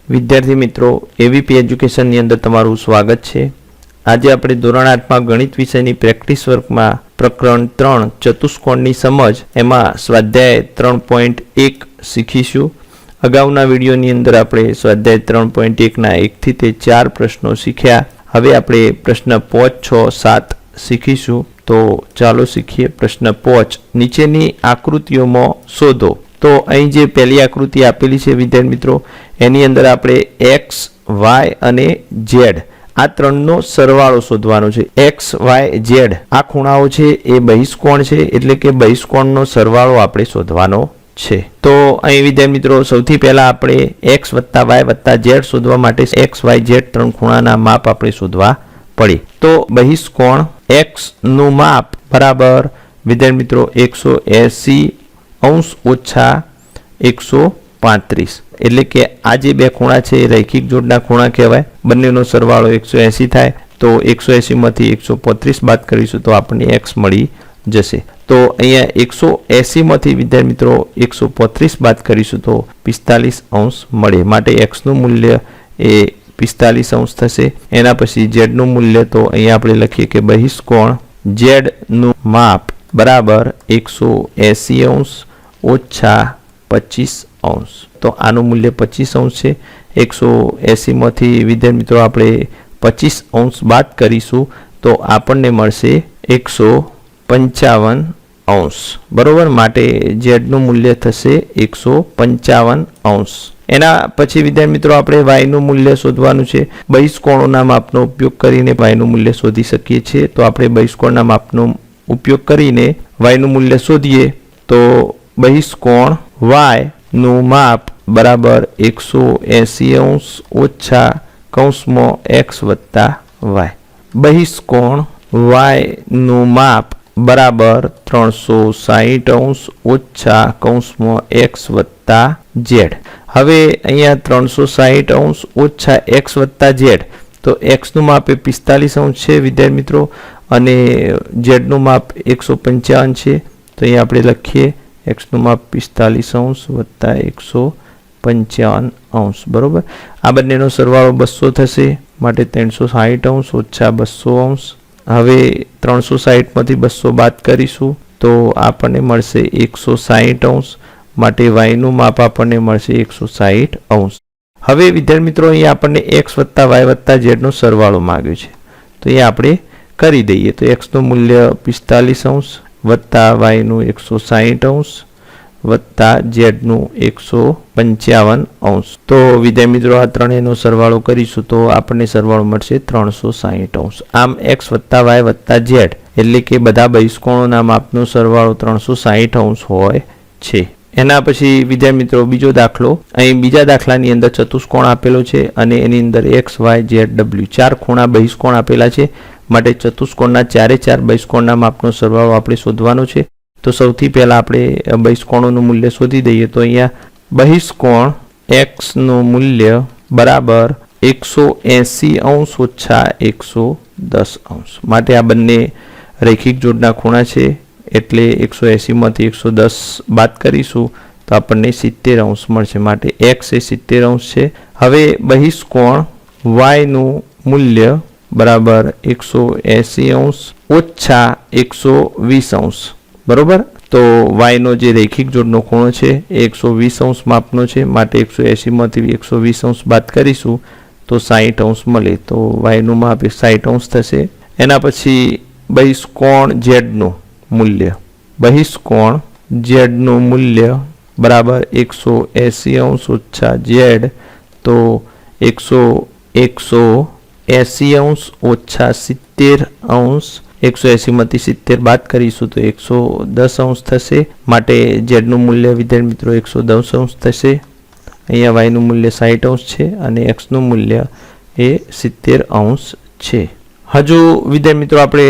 વિદ્યાર્થી મિત્રો એવીપી એજ્યુકેશનની અંદર તમારું સ્વાગત છે। આજે આપણે ધોરણ 8માં ગણિત વિષયની પ્રેક્ટિસ વર્કમાં પ્રકરણ 3 ચતુષ્કોણની સમજ એમાં સ્વાધ્યાય 3.1 શીખીશું। અગાઉના વિડીયોની અંદર આપણે સ્વાધ્યાય 3.1 ના 1 થી તે 4 પ્રશ્નો શીખ્યા। હવે આપણે પ્રશ્ન 5, 6, 7 શીખીશું। તો ચાલો શીખીએ। પ્રશ્ન 5, નીચેની આકૃતિઓમાં શોધો। તો અહીં જે પહેલી આકૃતિ આપેલી છે વિદ્યાર્થી મિત્રો, એની અંદર આપણે x, y અને z આ ત્રણનો સરવાળો શોધવાનો છે। x, y, z આ ખૂણાઓ છે એ બહિષ્કોણ છે, એટલે કે બહિષ્કોણનો સરવાળો આપણે શોધવાનો છે। તો અહીં વિદ્યાર્થી મિત્રો સૌથી પહેલા આપણે x + y + z શોધવા માટે x, y, z ત્રણ ખૂણાના માપ આપણે શોધવા પડે। તો બહિષ્કોણ x નું માપ બરાબર વિદ્યાર્થી મિત્રો 180 અંશ ઓછા 135, એટલે કે આ જે બે ખૂણા છે એ રૈખિક જોડના ખૂણા કહેવાય। બંનેનો સરવાળો 180 થાય તો 180 માંથી 135 બાદ કરીશું તો આપણને x મળી જશે। તો અહીંયા 180 માંથી વિદ્યાર્થી મિત્રો 135 બાદ કરીશું તો 45 અંશ મળે, માટે x નું મૂલ્ય એ 45 અંશ થશે। એના પછી z નું મૂલ્ય તો અહીંયા આપણે લખીએ કે બહિષ્કોણ z નું માપ બરાબર 180 અંશ ઓછા 25 અંશ। તો આનું મૂલ્ય 25 અંશ છે। 180 માંથી વિદ્યાર્થી મિત્રો આપણે 25 અંશ બાદ કરીશું તો આપણને મળશે 155 અંશ, બરોબર। માટે z નું મૂલ્ય થશે 155 અંશ। એના પછી વિદ્યાર્થી મિત્રો આપણે y નું મૂલ્ય શોધવાનું છે। બહિષ્કોણોના માપનો ઉપયોગ કરીને y નું મૂલ્ય શોધી શકીએ છીએ। તો આપણે બહિષ્કોણના માપનો ઉપયોગ કરીને y નું મૂલ્ય શોધીએ તો બહિષ્કોણ y નું માપ બરાબર 180 અંશ ઓછા કૌંસમાં x + y। બહિષ્કોણ y નું માપ બરાબર 360 અંશ ઓછા કૌંસમાં x + z। હવે અહીંયા 360 અંશ ઓછા x + z, તો x નું માપ એ 45 અંશ છે વિદ્યાર્થી મિત્રો, અને z નું માપ 155 છે। તો અહીંયા આપણે લખીએ x નું માપ 45 અંશ વત્તા 155 અંશ, બરોબર। આ બંનેનો સરવાળો 200 થશે, માટે 360 અંશ ઓછા 200 અંશ। હવે 360 માંથી 200 બાદ કરીશું તો આપણને મળશે 160 અંશ, માટે y નું માપ આપણને મળશે 160 અંશ। હવે વિદ્યાર્થી મિત્રો અહીંયા આપણને x + y + z નો સરવાળો માંગ્યો છે, તો અહીંયા આપણે કરી દઈએ। તો x નું મૂલ્ય 45 અંશ વત્તા y નું 160 અંશ વત્તા z નું 155 અંશ। તો વિદ્યાર્થી મિત્રો આ ત્રણેયનો સરવાળો કરીશું તો આપણને સરવાળો મળશે 360 અંશ। આમ x + y + z એટલે કે બધા બહિષ્કોણોના માપનો સરવાળો 360 અંશ હોય છે। એના પછી વિદ્યાર્થી મિત્રો બીજો દાખલો, અહીં બીજા દાખલાની અંદર ચતુષ્કોણ આપેલો છે અને એની અંદર x, y, z, w ચાર ખૂણા બહિષ્કોણ આપેલા છે, માટે ચતુષ્કોણના ચારે ચાર બહિષ્કોણના માપનો સરવાળો આપણે શોધવાનો છે। તો સૌથી પહેલા આપણે બહિષ્કોણોનું મૂલ્ય શોધી દઈએ। તો અહીંયા બહિષ્કોણ x નું મૂલ્ય બરાબર 180 અંશ ઓછા 110 અંશ, માટે આ બંને રૈખિક જોડના ખૂણા છે, એટલે 180 માંથી 110 બાદ કરીશું તો આપણને 70 અંશ મળશે, માટે x એ 70 અંશ છે। હવે બહિષ્કોણ y નું મૂલ્ય બરાબર 180 અંશ ઓછા 120 અંશ, બરોબર। તો y નો જે રૈખિક જોડનો ખૂણો છે એ 120 અંશ માપનો છે, માટે 180 માંથી 120 અંશ બાદ કરીશું તો 60 અંશ મળે, તો y નું માપ 60 અંશ થશે। એના પછી બહિષ્કોણ z નું મૂલ્ય, બહિષ્કોણ z નું મૂલ્ય બરાબર 180 અંશ ઓછા z, તો 180 અંશ ઓછા 70 અંશ। 180 માંથી 70 બાદ કરીશું તો 110 અંશ થશે, માટે z નું મૂલ્ય વિદ્યાર્થી મિત્રો 110 અંશ થશે। અહીંયા y નું મૂલ્ય 60 અંશ છે અને x નું મૂલ્ય એ 70 અંશ છે। હજુ વિદ્યાર્થી મિત્રો આપણે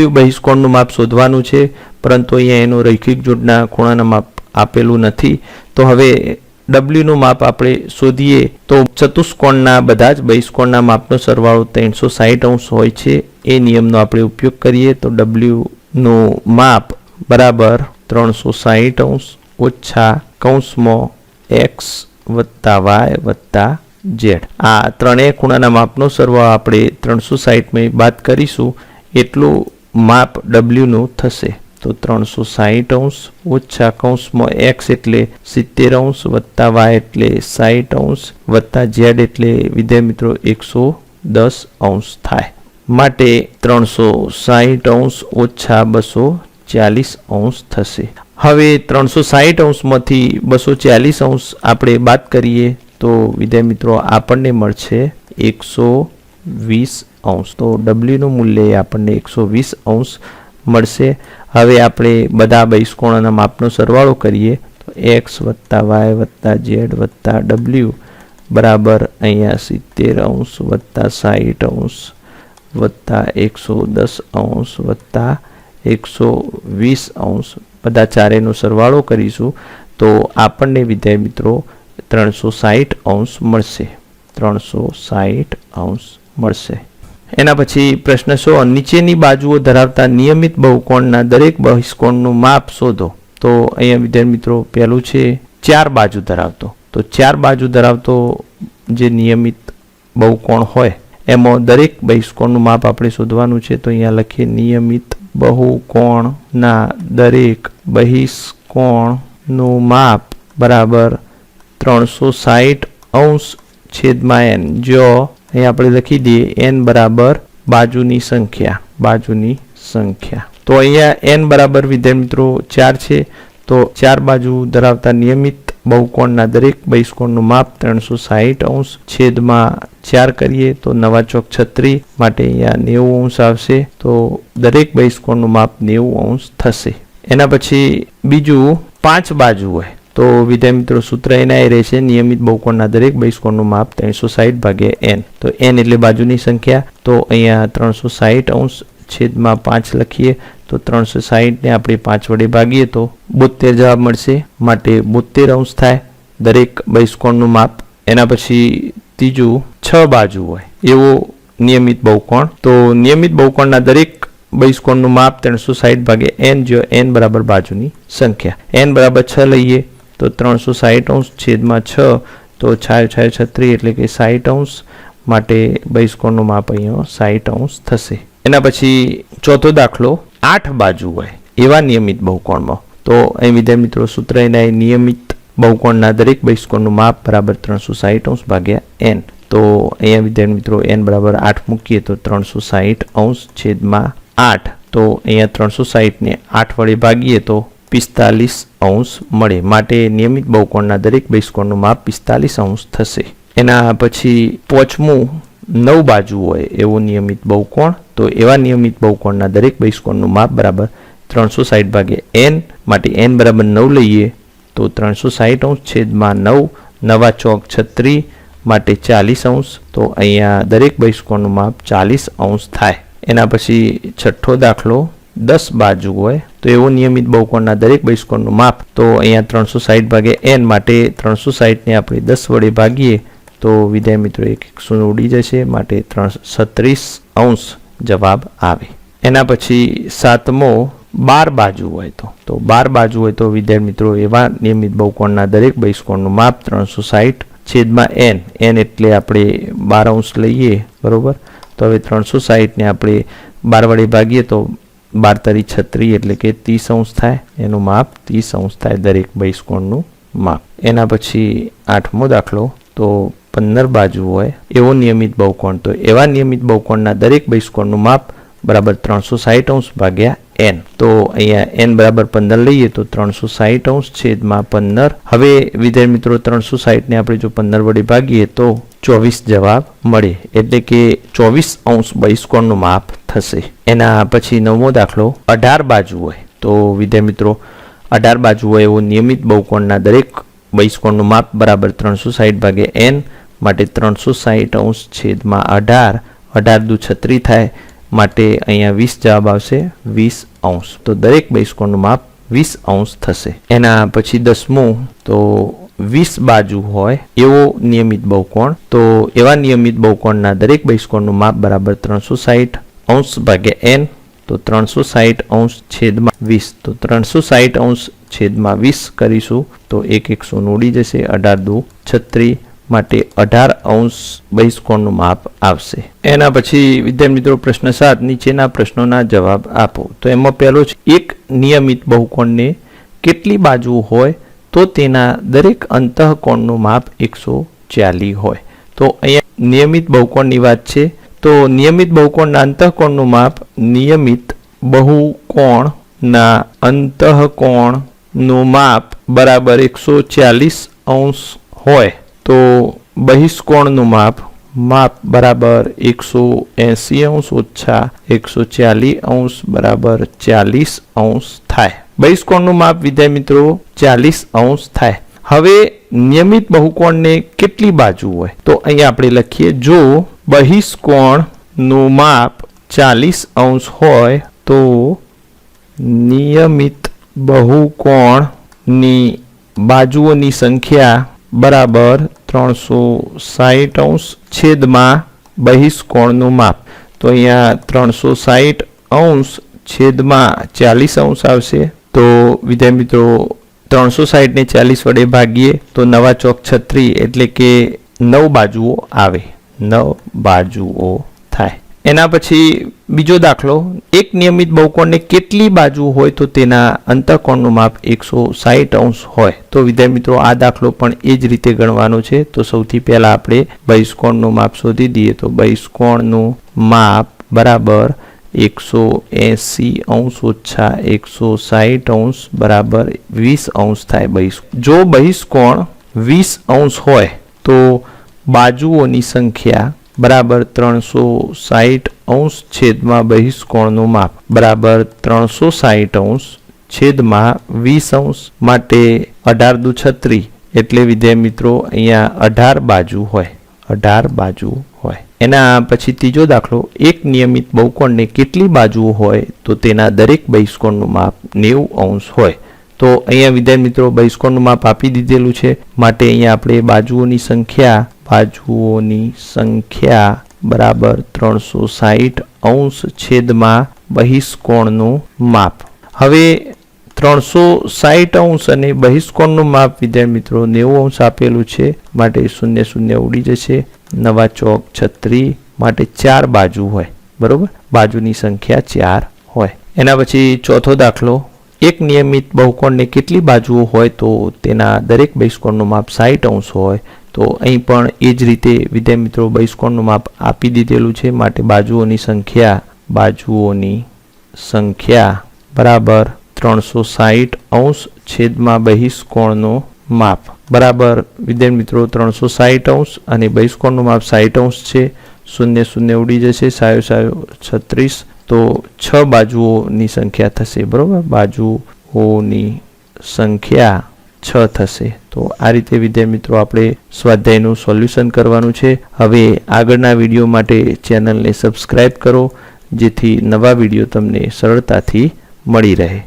w બહિષ્કોણનું માપ શોધવાનું છે, પરંતુ અહીંયા એનો રૈખિક જોડના ખૂણાના માપ આપેલું નથી। તો હવે w નું માપ આપણે શોધીએ તો ચતુષ્કોણના બધા જ બહિષ્કોણના માપનો સરવાળો 360 અંશ હોય છે। એ નિયમનો આપણે ઉપયોગ કરીએ તો w નું માપ બરાબર 360 અંશ ઓછા કૌંસમાં x + y + ઝેડ. આ ત્રણેય ખૂણાના માપનો સરવાળો આપણે 360 બાદ કરીશું એટલું માપ ડબલ્યુનું થશે. તો 360 ઓછા કૌંસમાં x એટલે 70 વત્તા y એટલે 60 વત્તા z એટલે વિદ્યાર્થી મિત્રો 110 થાય. માટે 360 ઓછા 240 થશે. હવે 360 માંથી 240 આપણે બાદ કરીએ તો વિદ્યાર્થી મિત્રો આપણને મળશે 120. તો w નું મૂલ્ય આપણને 120 મળશે. હવે આપણે બધા બહિષ્કોણોના માપનો સરવાળો કરીએ તો x વત્તા y વત્તા z વત્તા w બરાબર અહીંયા 70 વત્તા 60 વત્તા 110 વત્તા 120 બધા ચારેનો સરવાળો કરીશું તો આપણને વિદ્યાર્થી મિત્રો 360 મળશે. 360 મળશે. એના પછી પ્રશ્ન 100 નીચેની બાજુઓ ધરાવતા નિયમિત બહુકોણના દરેક બહિષ્કોણનું માપ શોધો. તો અહીંયા વિદ્યાર્થી મિત્રો પહેલું છે 4 બાજુ ધરાવતો. તો 4 બાજુ ધરાવતો જે નિયમિત બહુકોણ હોય એમાં દરેક બહિષ્કોણનું માપ આપણે શોધવાનું છે. તો અહીંયા લખીએ નિયમિત બહુકોણના દરેક બહિષ્કોણનું માપ બરાબર 360 છેદમાં n. જો અહીં આપણે લખી દઈએ n બરાબર બાજુની સંખ્યા. તો અહીંયા n બરાબર વિદ્યાર્થી મિત્રો 4 છે. તો 4 બાજુ ધરાવતા નિયમિત બહુકોણના દરેક બહિષ્કોણનું માપ 360 છેદમાં 4 કરીએ તો 9 ચોક 36 માટે અહીંયા 90 આવશે. તો દરેક બહિષ્કોણનું માપ 90 થશે. એના પછી બીજું 5 બાજુ હોય તો વિદ્યાર્થી મિત્રો સૂત્ર એના એ રહેશે નિયમિત બહુકોણના દરેક બહિષ્કોણનું માપ 360 ભાગ્યા n. તો n એટલે બાજુની સંખ્યા. તો અહીંયા 360 છેદમાં 5 લખીએ તો 360 ને આપણે 5 વડે ભાગીએ તો 72 જવાબ મળશે. માટે 72 થાય દરેક બહિષ્કોણનું માપ. એના પછી ત્રીજું 6 બાજુ હોય એવો નિયમિત બહુકોણ. તો નિયમિત બહુકોણના દરેક બહિષ્કોણનું માપ 360 ભાગ્યા n. જો n બરાબર બાજુની સંખ્યા. n બરાબર 6 લઈએ તો 360 છેદમાં 6 તો 6 36 એટલે કે 60 માટે બહિષ્કોણનું માપ અહીંયા 60 થશે. એના પછી ચોથો દાખલો 8 બાજુ હોય એવા નિયમિત બહુકોણમાં. તો અહીં વિદ્યાર્થી મિત્રો સૂત્ર એના નિયમિત બહુકોણના દરેક બહિષ્કોણનું માપ બરાબર 360 ભાગ્યા n. તો અહીંયા વિદ્યાર્થી મિત્રો n બરાબર 8 મૂકીએ તો 360 છેદમાં 8. તો અહીંયા 360 ને 8 વડે ભાગીએ તો 45 મળે. માટે નિયમિત બહુકોણના દરેક બહિષ્કોણનું માપ 45 થશે. એના પછી પાંચમું 9 બાજુ હોય એવો નિયમિત બહુકોણ. તો એવા નિયમિત બહુકોણના દરેક બહિષ્કોણનું માપ બરાબર 360 ભાગ્યા n. માટે n બરાબર 9 લઈએ તો 360 છેદમાં 9 9 ચોક 36 માટે 40. તો અહીંયા દરેક બહિષ્કોણનું માપ 40 થાય. એના પછી છઠ્ઠો દાખલો 10 બાજુ હોય તો એવો નિયમિત બહુકોણના દરેક બહિષ્કોણનું માપ. તો અહીંયા 360 ભાગ્યા n. માટે 360 ને આપણે 10 વડે ભાગીએ તો વિદ્યાર્થી મિત્રો 100 ઉડી જશે. માટે 36 જવાબ આવે. એના પછી સાતમો 12 બાજુ હોય તો 12 બાજુ હોય તો વિદ્યાર્થી મિત્રો એવા નિયમિત બહુકોણના દરેક બહિષ્કોણનું માપ 360 છેદમાં n. n એટલે આપણે 12 લઈએ બરોબર. તો હવે 360 ને આપણે 12 વડે ભાગીએ તો 12 તરી 36 એટલે કે 30 થાય. એનું માપ 30 થાય દરેક બહિષ્કોણનું માપ. એના પછી 8મો દાખલો તો 15 બાજુ હોય એવો નિયમિત બહુકોણ. તો એવા નિયમિત બહુકોણના દરેક બહિષ્કોણનું માપ બરાબર 360 ભાગ્યા n. તો અહીંયા n બરાબર 15 લઈએ તો 360 છેદમાં 15. હવે વિદ્યાર્થી મિત્રો 360 ને આપણે જો 15 વડે ભાગીએ તો 24 જવાબ મળે. એટલે કે 24 બહિષ્કોણનું માપ થશે. એના પછી 9મો દાખલો 18 બાજુ હોય તો વિદ્યાર્થી મિત્રો 18 બાજુ હોય એવો નિયમિત બહુકોણના દરેક બહિષ્કોણનું માપ બરાબર 360 ભાગ્યા n. માટે 360 છેદમાં 18 18 દુ 36 થાય. માટે અહીંયા 20 જવાબ આવશે 20. તો દરેક બહિષ્કોણનું માપ 20 થશે. એના પછી 10મું તો 20 બાજુ હોય એવો નિયમિત બહુકોણ. તો એવા નિયમિત બહુકોણના દરેક બહિષ્કોણનું માપ બરાબર 360 ભાગ્યા n. તો 360 છેદમાં 20. તો 360 છેદમાં 20 કરીશું તો 1 100 ઉડી જશે. 18 દુ 36 માટે 18 અંશ બહિષ્કોણનું માપ આવશે. એના પછી વિદ્યાર્થી મિત્રો પ્રશ્ન 7, નીચેના પ્રશ્નોના જવાબ આપો. તો એમાં પહેલો છે, એક નિયમિત બહુકોણને કેટલી બાજુ હોય તો તેના દરેક અંતઃકોણનું માપ 140 હોય. તો અહીંયા નિયમિત બહુકોણની વાત છે. તો નિયમિત બહુકોણના અંતઃકોણનું માપ નિયમિત બહુકોણના અંતઃકોણનું માપ બરાબર 140 અંશ હોય તો બહિષ્કોણનું માપ બરાબર 180 અંશ ઓછા 140 અંશ બરાબર 40 અંશ થાય. બહિષ્કોણનું માપ વિદ્યાર્થી મિત્રો 40 અંશ થાય. હવે નિયમિત બહુકોણને કેટલી બાજુ હોય તો અહીંયા આપણે લખીએ, જો બહિષ્કોણનું માપ 40 અંશ હોય તો નિયમિત બહુકોણની બાજુઓની સંખ્યા બરાબર 360 અંશ છેદમાં બહિષ્કોણનું માપ. તો અહીંયા 360 અંશ છેદમાં 40 અંશ આવશે. તો વિદ્યાર્થી મિત્રો 360 ને 40 વડે ભાગીએ તો 9 ચોક 36 એટલે કે 9 બાજુઓ આવે, 9 બાજુઓ થાય. એના પછી બીજો દાખલો, એક નિયમિત બહુકોણને કેટલી બાજુ હોય તો તેના અંતઃકોણનું માપ 160 અંશ હોય. તો વિદ્યાર્થી મિત્રો આ દાખલો પણ એ જ રીતે ગણવાનો છે. તો સૌથી પહેલા આપણે બહિષ્કોણનું માપ શોધી દઈએ. તો બહિષ્કોણનું માપ બરાબર 180 અંશ ઓછા 160 અંશ બરાબર 20 અંશ થાય. જો બહિષ્કોણ 20 અંશ હોય તો બાજુઓની સંખ્યા બરાબર 360 અંશ છેદમાં બહિષ્કોણનું માપ બરાબર 360 અંશ છેદમાં 20 અંશ માટે 18 દુ 36 એટલે વિદ્યાર્થી મિત્રો અહીંયા 18 બાજુ હોય, 18 બાજુ હોય. એના પછી ત્રીજો દાખલો, એક નિયમિત બહુકોણને કેટલી બાજુઓ હોય તો તેના દરેક બહિષ્કોણનું માપ 90 અંશ હોય. તો અહીંયા વિદ્યાર્થી મિત્રો બહિષ્કોણનું માપ આપી દીધેલું છે માટે અહીંયા આપણે બાજુઓની સંખ્યા બરાબર 360 અંશ છેદમાં બહિષ્કોણનું માપ. હવે 360 અંશ અને બહિષ્કોણનું માપ વિદ્યાર્થી મિત્રો 90 અંશ આપેલું છે માટે 0 0 ઉડી જશે. 9 ચોક 36 માટે 4 બાજુ હોય, બરોબર, બાજુની સંખ્યા 4 હોય. એના પછી ચોથો દાખલો, એક નિયમિત બહુકોણને કેટલી બાજુઓ હોય તો તેના દરેક બહિષ્કોણનું માપ 60 અંશ હોય. તો અહીં પણ એ જ રીતે વિદ્યાર્થી મિત્રો બહિષ્કોણનું માપ આપી દીધેલું છે માટે બાજુઓની સંખ્યા બરાબર 360 અંશ છેદમાં બહિષ્કોણનું માપ બરાબર વિદ્યાર્થી મિત્રો 360 અંશ અને બહિષ્કોણનું માપ 60 અંશ છે. 0 0 ઉડી જશે, 36 તો 6 બાજુઓની સંખ્યા થશે, બરોબર, બાજુઓની સંખ્યા 6 થશે. તો આ રીતે વિદ્યાર્થી મિત્રો આપણે સ્વાધ્યાયનું સોલ્યુશન કરવાનું છે. હવે આગળના વિડીયો માટે ચેનલને સબસ્ક્રાઇબ કરો જેથી નવા વિડીયો તમને સરળતાથી મળી રહે.